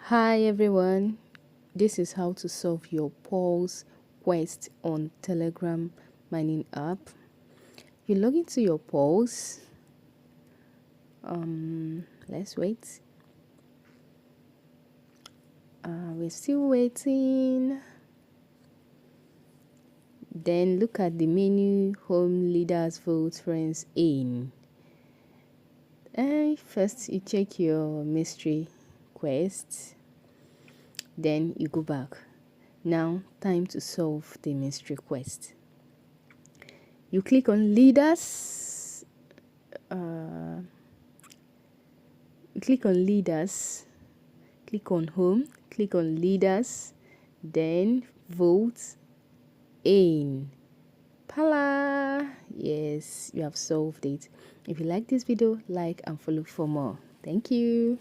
Hi everyone, this is how to solve your paws quest on Telegram mining app. You log into your paws. Let's wait. We're still waiting. Then look at the menu, home, leaders, vote, friends, in. And first you check your mystery quest. Then you go back. Now time to solve the mystery quest. You click on leaders. Click on leaders, click on home, click on leaders, then vote in. Pala! Yes, you have solved it. If you like this video, like and follow for more. Thank you.